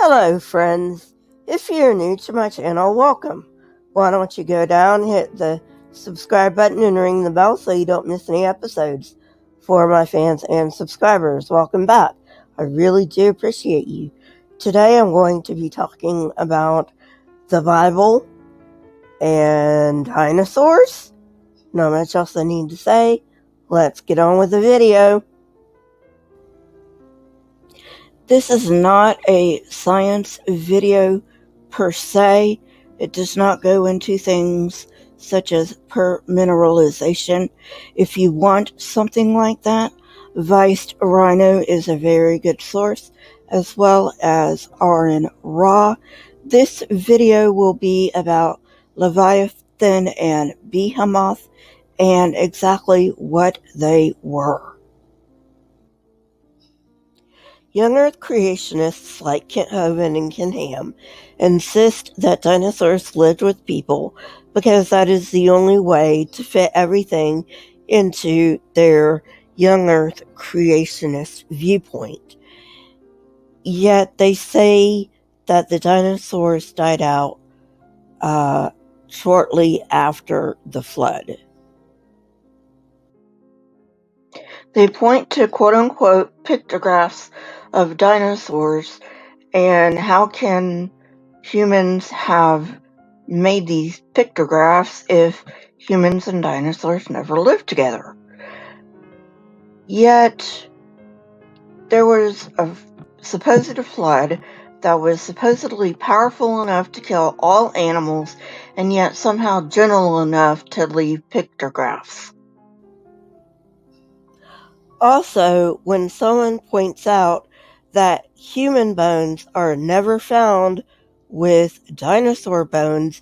Hello friends, if you're new to my channel, welcome. Why don't you go down, hit the subscribe button and ring the bell so you don't miss any episodes. For my fans and subscribers, welcome back. I really do appreciate you. Today I'm going to be talking about the Bible and dinosaurs. Not much else I need to say. Let's get on with the video. This is not a science video per se. It does not go into things such as permineralization. If you want something like that, Viced Rhino is a very good source, as well as RN Raw. This video will be about Leviathan and Behemoth and exactly what they were. Young Earth creationists like Beethoven and Ham insist that dinosaurs lived with people because that is the only way to fit everything into their Young Earth creationist viewpoint. Yet they say that the dinosaurs died out shortly after the flood. They point to quote-unquote pictographs of dinosaurs, and how can humans have made these pictographs if humans and dinosaurs never lived together? Yet there was a supposed flood that was supposedly powerful enough to kill all animals and yet somehow gentle enough to leave pictographs. Also, when someone points out that human bones are never found with dinosaur bones,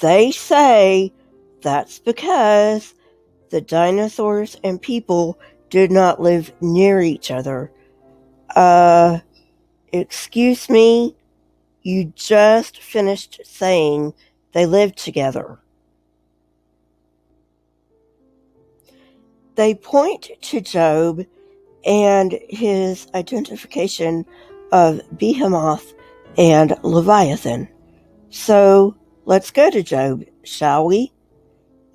they say that's because the dinosaurs and people did not live near each other. Excuse me, you just finished saying they lived together. They point to Job and his identification of Behemoth and Leviathan. So let's go to Job, shall we?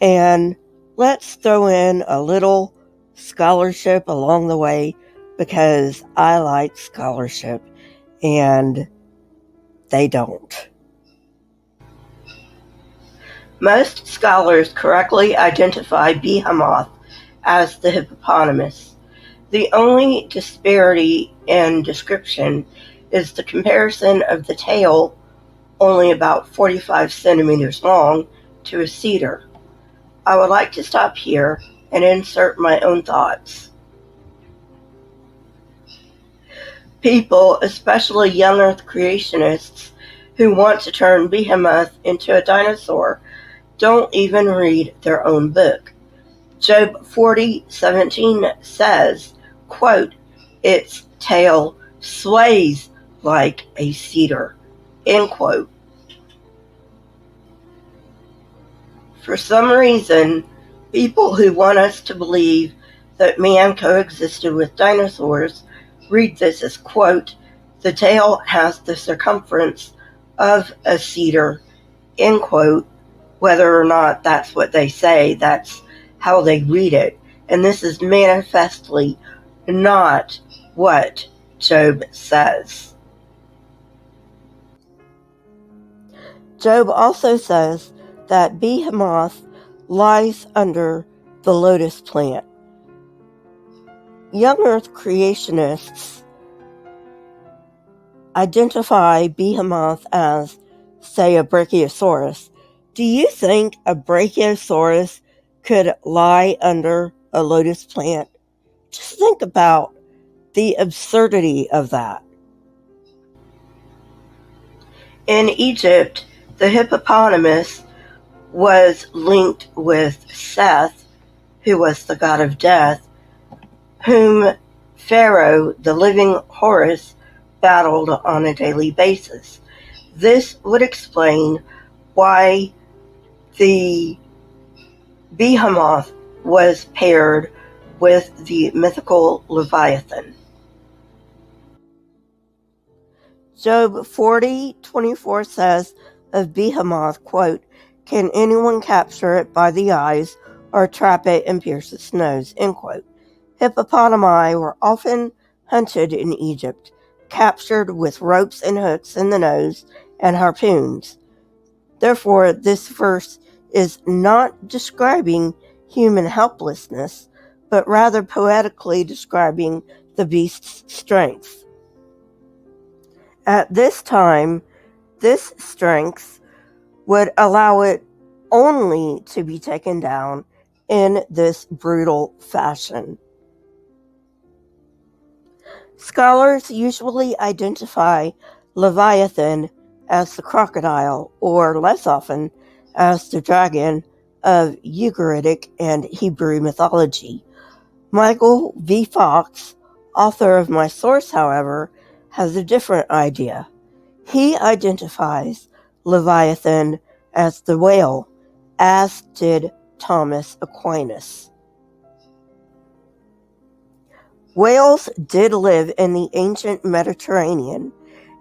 And let's throw in a little scholarship along the way, because I like scholarship and they don't. Most scholars correctly identify Behemoth as the hippopotamus. The only disparity in description is the comparison of the tail, only about 45 centimeters long, to a cedar. I would like to stop here and insert my own thoughts. People, especially young Earth creationists, who want to turn Behemoth into a dinosaur, don't even read their own book. Job 40:17 says, quote, its tail sways like a cedar, end quote. For some reason, people who want us to believe that man coexisted with dinosaurs read this as, quote, the tail has the circumference of a cedar, end quote. Whether or not that's what they say, that's how they read it. And this is manifestly not what Job says. Job also says that Behemoth lies under the lotus plant. Young Earth creationists identify Behemoth as, say, a brachiosaurus. Do you think a brachiosaurus could lie under a lotus plant? Just think about the absurdity of that. In Egypt, the hippopotamus was linked with Seth, who was the god of death, whom Pharaoh, the living Horus, battled on a daily basis. This would explain why the Behemoth was paired with the mythical Leviathan. Job 40:24 says of Behemoth, quote, "Can anyone capture it by the eyes or trap it and pierce its nose?" End quote. Hippopotami were often hunted in Egypt, captured with ropes and hooks in the nose and harpoons. Therefore, this verse is not describing human helplessness, but rather poetically describing the beast's strength. At this time, this strength would allow it only to be taken down in this brutal fashion. Scholars usually identify Leviathan as the crocodile, or less often as the dragon of Ugaritic and Hebrew mythology. Michael V. Fox, author of my source, however, has a different idea. He identifies Leviathan as the whale, as did Thomas Aquinas. Whales did live in the ancient Mediterranean,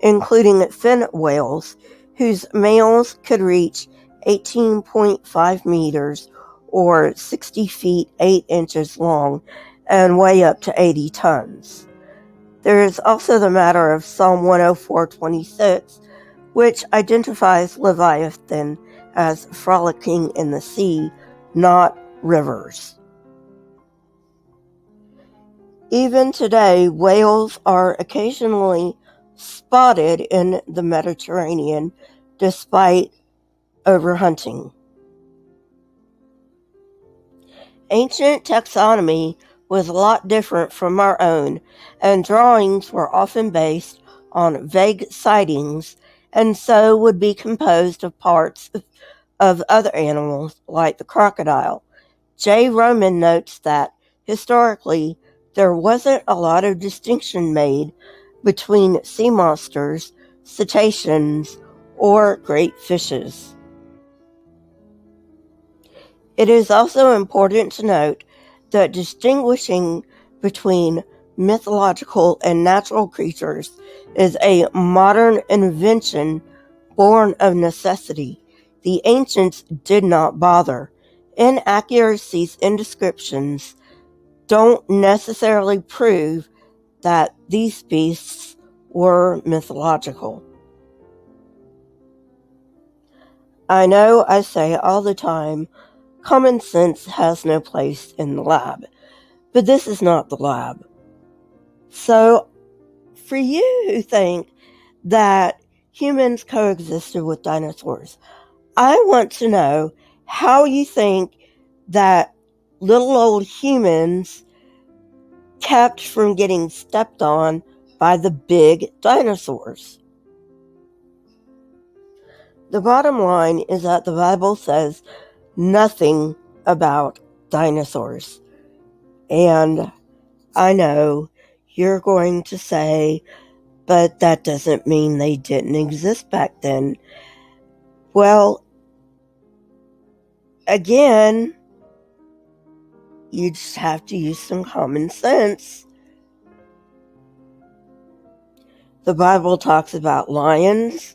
including fin whales, whose males could reach 18.5 meters or 60 feet 8 inches long and weigh up to 80 tons. There is also the matter of Psalm 104:26, which identifies Leviathan as frolicking in the sea, not rivers. Even today, whales are occasionally spotted in the Mediterranean despite overhunting. Ancient taxonomy was a lot different from our own, and drawings were often based on vague sightings, and so would be composed of parts of other animals like the crocodile. J. Roman notes that, historically, there wasn't a lot of distinction made between sea monsters, cetaceans, or great fishes. It is also important to note that distinguishing between mythological and natural creatures is a modern invention born of necessity. The ancients did not bother. Inaccuracies in descriptions don't necessarily prove that these beasts were mythological. I know I say all the time, common sense has no place in the lab, but this is not the lab. So, for you who think that humans coexisted with dinosaurs, I want to know how you think that little old humans kept from getting stepped on by the big dinosaurs. The bottom line is that the Bible says nothing about dinosaurs. And I know you're going to say, but that doesn't mean they didn't exist back then. Well, again, you just have to use some common sense. The Bible talks about lions,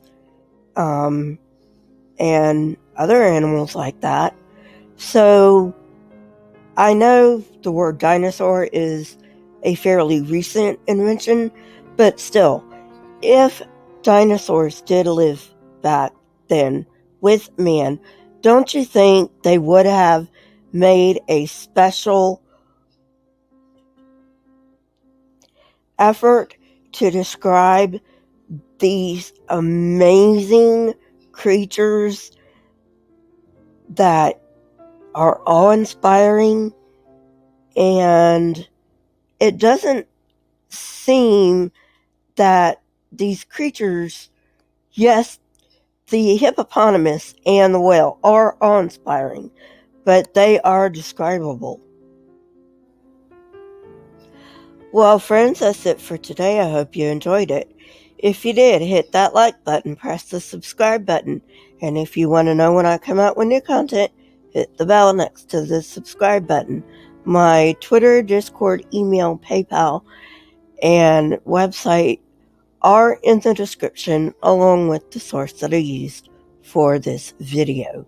and other animals like that. So I know the word dinosaur is a fairly recent invention, but still, if dinosaurs did live back then with man, don't you think they would have made a special effort to describe these amazing creatures that are awe-inspiring? And it doesn't seem that these creatures, yes, the hippopotamus and the whale are awe-inspiring, but they are describable. Well, friends, that's it for today. I hope you enjoyed it. If you did, hit that like button, press the subscribe button, and if you want to know when I come out with new content, hit the bell next to the subscribe button. My Twitter, Discord, email, PayPal, and website are in the description along with the source that I used for this video.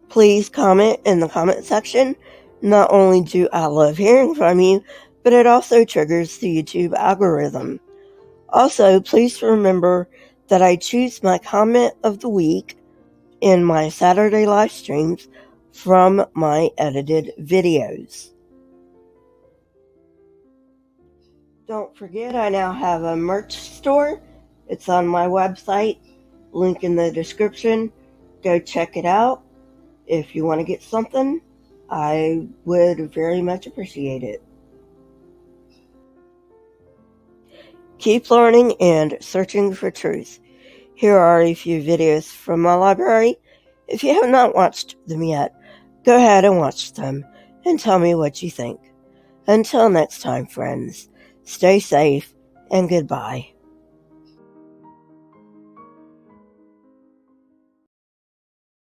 Please comment in the comment section. Not only do I love hearing from you, but it also triggers the YouTube algorithm. Also, please remember that I choose my comment of the week in my Saturday live streams from my edited videos. Don't forget, I now have a merch store. It's on my website, link in the description. Go check it out. If you want to get something, I would very much appreciate it. Keep learning and searching for truth. Here are a few videos from my library. If you have not watched them yet, go ahead and watch them and tell me what you think. Until next time, friends, stay safe and goodbye.